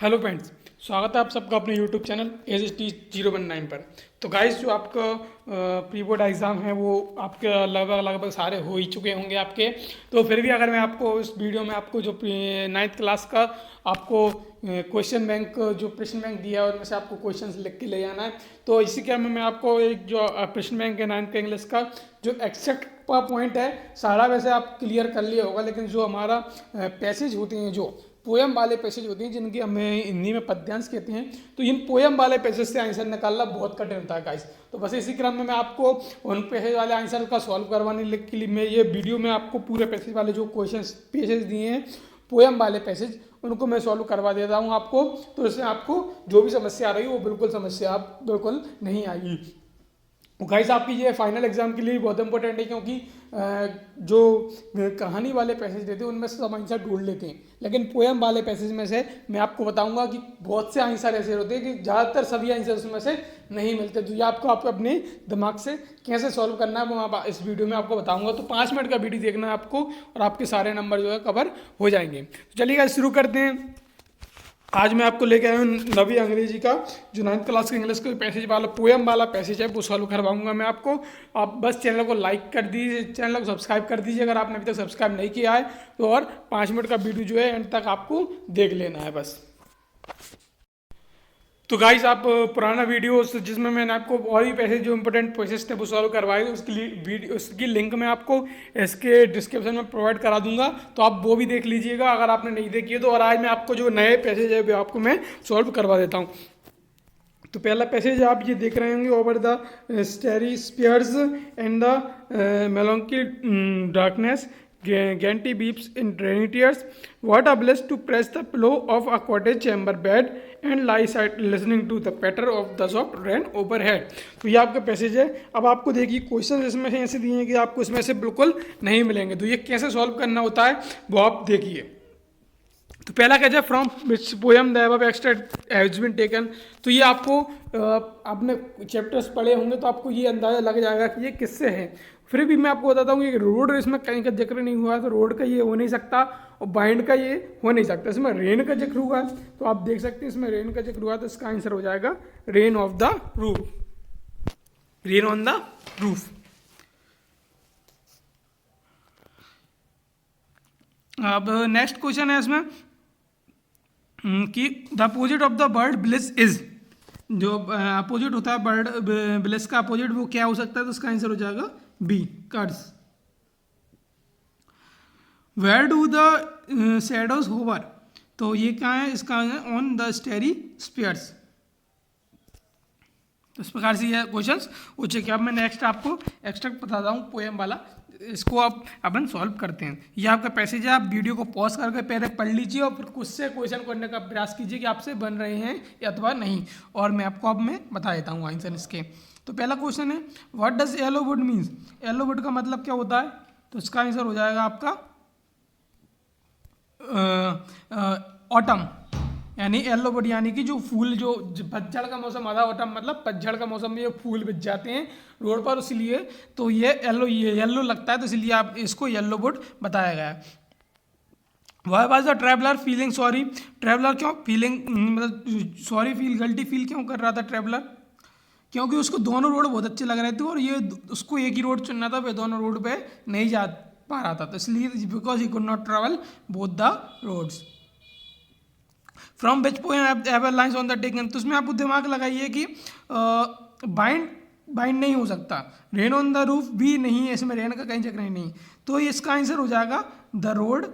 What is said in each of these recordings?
Hello friends, स्वागत है आप सबका अपने यूट्यूब चैनल AST019 पर। तो गाइस, जो आपका प्री बोर्ड एग्ज़ाम है वो आपके लगभग सारे हो ही चुके होंगे आपके। तो फिर भी अगर मैं आपको इस वीडियो में आपको जो 9th क्लास का आपको क्वेश्चन बैंक जो प्रश्न बैंक दिया है उनमें से आपको क्वेश्चंस लिख के ले जाना है। तो इसी क्रम में मैं आपको एक जो प्रश्न बैंक है 9th का इंग्लिश का जो एक्सेप्ट का पॉइंट है सारा वैसे आप क्लियर कर लिया होगा, लेकिन जो हमारा पैसेज होते हैं, जो पोएम वाले पैसेज होते हैं जिनकी हमें हिंदी में पद्यांश कहते हैं, तो इन पोएम वाले पैसेज से आंसर निकालना बहुत कठिन होता है गाइस। तो बस इसी क्रम में मैं आपको उन पैसेज वाले आंसर का सॉल्व करवाने के लिए मैं ये वीडियो में आपको पूरे पैसेज वाले जो क्वेश्चन पैसेज दिए हैं पोएम वाले पैसेज उनको मैं सॉल्व करवा देता हूँ आपको। तो इससे आपको जो भी समस्या आ रही है वो बिल्कुल समस्या आप बिल्कुल नहीं आएगी। गाइस, आपकी ये फाइनल एग्जाम के लिए बहुत इंपॉर्टेंट है, क्योंकि जो कहानी वाले पैसेज देते हैं उनमें से सब आंसर ढूंढ लेते हैं, लेकिन पोएम वाले पैसेज में से मैं आपको बताऊंगा कि बहुत से आंसर ऐसे होते हैं कि ज़्यादातर सभी आंसर उसमें से नहीं मिलते। तो ये आपको अपने दिमाग से कैसे सॉल्व करना है वो मैं इस वीडियो में आपको बताऊंगा। तो 5 मिनट का वीडियो देखना है आपको और आपके सारे नंबर जो है कवर हो जाएंगे। तो चलिए गाइस, शुरू करते हैं। आज मैं आपको लेके आया हूँ नवी अंग्रेजी का जो 9th क्लास का इंग्लिश का पैसेज वाला पोएम वाला पैसेज है वो सॉल्व करवाऊंगा मैं आपको। आप बस चैनल को लाइक कर दीजिए, चैनल को सब्सक्राइब कर दीजिए अगर आपने अभी तक सब्सक्राइब नहीं किया है तो, और 5 मिनट का वीडियो जो है एंड तक आपको देख लेना है बस। तो गाइस, आप पुराना वीडियो जिसमें मैंने आपको और भी पैसे जो इंपॉर्टेंट पैसेज थे वो सॉल्व करवाए, उसके लिए वीडियो उसकी लिंक मैं आपको इसके डिस्क्रिप्शन में प्रोवाइड करा दूंगा, तो आप वो भी देख लीजिएगा अगर आपने नहीं देखी है तो। और आज मैं आपको जो नए पैसेज है वो आपको मैं सॉल्व करवा देता हूँ। तो पहला पैसेज आप ये देख रहे होंगे, over the starry spheres and the melancholy darkness Ganty beeps in rainy tears. What a bliss to press the pillow of a cottage chamber bed and lie side listening to the patter of the soft rain overhead. तो ये आपका passage है। अब आपको देखिए question इसमें से ऐसे दिए हैं कि आपको इसमें से बिल्कुल नहीं मिलेंगे, तो ये कैसे सॉल्व करना होता है वो आप देखिए। तो पहला क्या है, from which poem the above extract has been taken. तो ये आपको आपने चैप्टर्स पढ़े होंगे तो आपको ये अंदाज़ा लग जाएगा कि ये किससे है। फिर भी मैं आपको बताता हूँ कि रोड इसमें कहीं का जिक्र नहीं हुआ, तो रोड का ये हो नहीं सकता और बाइंड का ये हो नहीं सकता। इसमें रेन का जिक्र हुआ है तो आप देख सकते हैं इसमें रेन का जिक्र हुआ, तो इसका आंसर हो जाएगा rain of the roof, rain on the roof. अब नेक्स्ट क्वेश्चन है इसमें कि the opposite of the word bliss is. जो अपोजिट होता है वर्ड ब्लिस का अपोजिट वो क्या हो सकता है, तो इसका आंसर हो जाएगा B, curse. Where do the shadows hover, तो ये क्या है, इसका ऑन द स्टेरी स्पियर्स। तो इस प्रकार से ये क्वेश्चंस हो चुके। अब मैं नेक्स्ट आपको एक्स्ट्रैक्ट बताता हूँ पोएम वाला, इसको आप अपन सॉल्व करते हैं। ये आपका पैसेज है, आप वीडियो को पॉज करके पहले पढ़ लीजिए और फिर खुद से क्वेश्चन करने का प्रयास कीजिए कि आपसे बन रहे हैं या अथवा नहीं, और मैं आपको अब मैं बता देता हूँ आंसर इसके। तो पहला क्वेश्चन है, what does yellow would means. Yellow would का मतलब क्या होता है, तो इसका आंसर हो जाएगा आपका ऑटम, यानी येलो बड, यानी कि जो फूल जो पतझड़ का मौसम आता है, ऑटम मतलब पतझड़ का मौसम में ये फूल बिछ जाते हैं रोड पर, इसलिए तो ये येलो लगता है, तो इसलिए आप इसको येलो बड बताया गया है। Why was the traveller feeling sorry, traveller क्यों फीलिंग मतलब सॉरी फील गिल्टी फील क्यों कर रहा था ट्रैवलर, क्योंकि उसको दोनों रोड बहुत अच्छे लग रहे थे और ये उसको एक ही रोड चुनना था, वह दोनों रोड पे नहीं जा पा रहा था, तो इसलिए because he could not travel both the roads. From which poem ever lines on the taken, तो उसमें आप दिमाग लगाइए कि बाइंड नहीं हो सकता, रेन ऑन द रूफ भी नहीं है, इसमें रेन का कहीं जिक्र नहीं, तो इसका आंसर हो जाएगा the road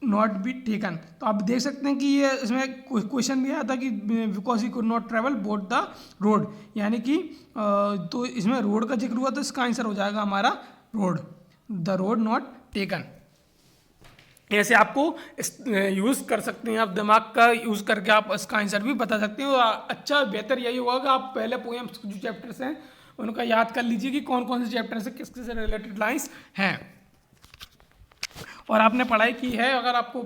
not be taken. तो आप देख सकते हैं कि ये इसमें क्वेश्चन भी आया था कि because he could not travel both the road, यानी कि तो इसमें रोड का जिक्र हुआ, तो इसका आंसर हो जाएगा हमारा road, the road not taken. ऐसे आपको यूज़ कर सकते हैं, आप दिमाग का यूज़ करके आप इसका आंसर भी बता सकते हैं। और अच्छा बेहतर यही होगा कि आप पहले पोएम जो चैप्टर्स हैं उनका याद कर लीजिए कि कौन कौन से चैप्टर से किसके से रिलेटेड लाइंस हैं, और आपने पढ़ाई की है, अगर आपको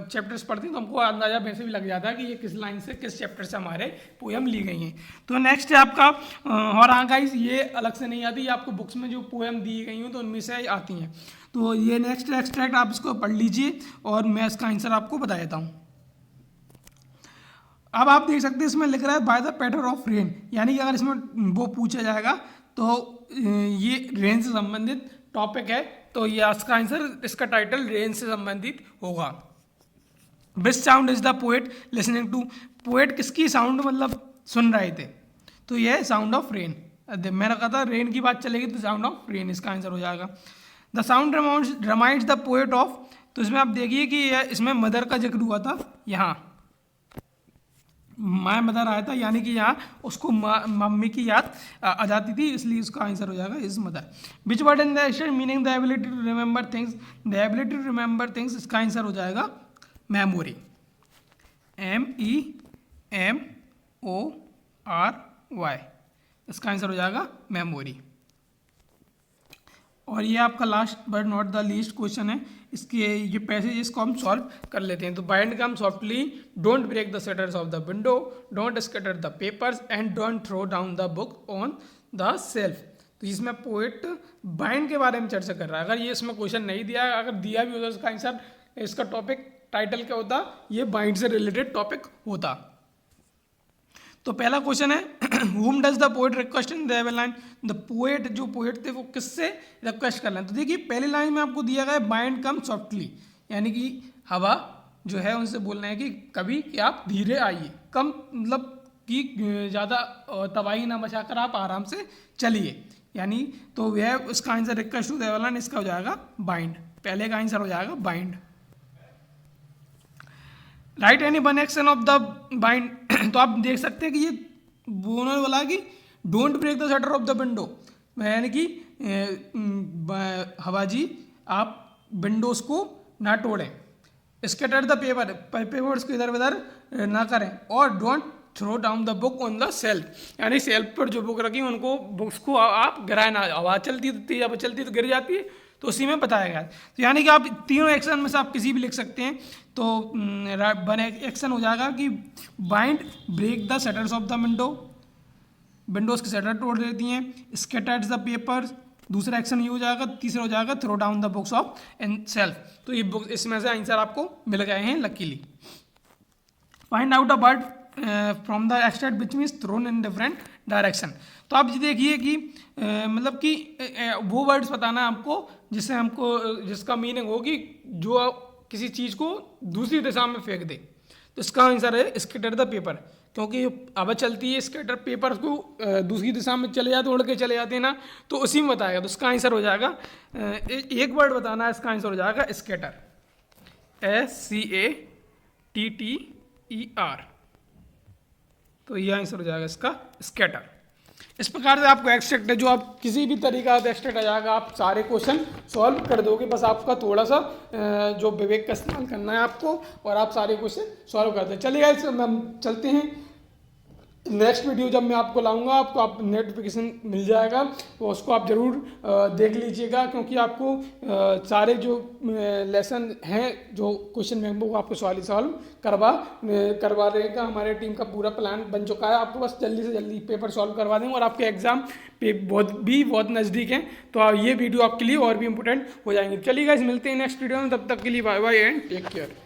चैप्टर्स पढ़ते हैं तो हमको अंदाजा वैसे भी लग जाता है कि ये किस लाइन से किस चैप्टर से हमारे पोएम ली गई हैं। तो नेक्स्ट है आपका और हाँ गाइस, ये अलग से नहीं आती, ये आपको बुक्स में जो पोएम दी गई हैं तो उनमें से आती हैं। तो ये नेक्स्ट एक्सट्रैक्ट आप इसको पढ़ लीजिए और मैं इसका आंसर आपको बता देता हूँ। अब आप देख सकते हैं इसमें लिख रहा है by the pattern of rain, यानी कि अगर इसमें वो पूछा जाएगा तो ये रेन से संबंधित टॉपिक है, तो ये इसका आंसर, इसका टाइटल रेन से संबंधित होगा। Which sound is the poet listening to, poet किसकी साउंड मतलब सुन रहे थे, तो ये है साउंड ऑफ रेन। मैंने कहा था रेन की बात चलेगी तो साउंड ऑफ रेन इसका आंसर हो जाएगा। The sound reminds the poet of, तो इसमें आप देखिए कि इसमें मदर का जिक्र हुआ था, यहाँ माय मदर आया था, यानी कि यहाँ उसको मम्मी की याद आ जाती थी, इसलिए उसका आंसर हो जाएगा is mother. Which word in the meaning the ability to remember things, the ability to remember things, इसका आंसर हो जाएगा मेमोरी, MEMORY, इसका आंसर हो जाएगा मेमोरी। और ये आपका last but not the least question है, इसके ये पैसेज इसको हम सॉल्व कर लेते हैं। तो wind come softly, don't break the shutters of the window, don't scatter the papers and don't throw down the book on the shelf. तो इसमें पोएट बाइंड के बारे में चर्चा कर रहा है। अगर ये इसमें क्वेश्चन नहीं दिया, अगर दिया भी होता इसका आंसर, इसका टॉपिक टाइटल क्या होता, ये बाइंड से रिलेटेड टॉपिक होता। तो पहला क्वेश्चन है whom does the poet request in the above line, the poet, जो पोएट थे वो किससे रिक्वेस्ट कर रहे हैं। तो देखिए पहली लाइन में आपको दिया गया है बाइंड कम सॉफ्टली, यानी कि हवा जो है उनसे बोलना है कि कभी कि आप धीरे आइए, कम मतलब कि ज़्यादा तबाही ना मचाकर आप आराम से चलिए, यानी तो वह उसका answer request to the above line, इसका हो जाएगा बाइंड, पहले का आंसर हो जाएगा wind. Write any one action of the wind, तो आप देख सकते हैं कि ये उन्होंने बोला कि don't break the shutter of the window, यानी कि हवा जी आप विंडोज को ना तोड़ें, स्कैटर द पेपर, पेपर्स को इधर उधर ना करें, और don't throw down the book on the shelf, यानी सेल्फ पर जो बुक रखी उनको, बुक्स को आप गिराए ना, आवाज़ चलती तो हवा चलती तो गिर जाती है, तो उसी में बताया गया। तो यानी कि आप तीनों एक्शन में से आप किसी भी लिख सकते हैं। तो वन एक्शन हो जाएगा कि wind break the shutters of the window, windows के शटर तोड़ देती हैं, स्कैटर्स द पेपर्स, दूसरा एक्शन ये हो जाएगा, तीसरा हो जाएगा throw down the books off and shelf. तो ये बुक्स, इसमें से आंसर आपको मिल गए हैं luckily. Find out a word from the extract which means thrown in different direction. तो आप ये देखिए कि मतलब कि वो वर्ड्स बताना है आपको जिससे हमको, जिसका मीनिंग हो कि जो किसी चीज़ को दूसरी दिशा में फेंक दे। तो इसका आंसर है स्कैटर द पेपर, क्योंकि हवा चलती है, स्कैटर पेपर को दूसरी दिशा में चले जाते, उड़ के चले जाते हैं ना, तो उसी में बताएगा। तो इसका आंसर हो जाएगा, एक वर्ड बताना है, इसका आंसर हो जाएगा स्कैटर, SCATTER। तो ये आंसर हो जाएगा इसका स्कैटर। इस प्रकार से आपको एक्सट्रैक्ट है, जो आप किसी भी तरीका आप एक्सट्रैक्ट आ जाएगा, आप सारे क्वेश्चन सॉल्व कर दोगे, बस आपका थोड़ा सा जो विवेक का इस्तेमाल करना है आपको, और आप सारे क्वेश्चन सॉल्व कर दे। चलिए गाइस हम चलते हैं नेक्स्ट वीडियो, जब मैं आपको लाऊंगा आपको आप नोटिफिकेशन मिल जाएगा, तो उसको आप ज़रूर देख लीजिएगा, क्योंकि आपको सारे जो लेसन हैं, जो क्वेश्चन बैंक वो आपको सॉल्व करवा रहेगा। हमारे टीम का पूरा प्लान बन चुका है, आपको बस जल्दी से जल्दी पेपर सॉल्व करवा देंगे, और आपके एग्जाम पे बहुत नज़दीक हैं, तो ये वीडियो आपके लिए और भी इंपॉर्टेंट हो जाएंगे। चलिए गाइस मिलते हैं नेक्स्ट वीडियो में, तब तक के लिए bye bye and take care.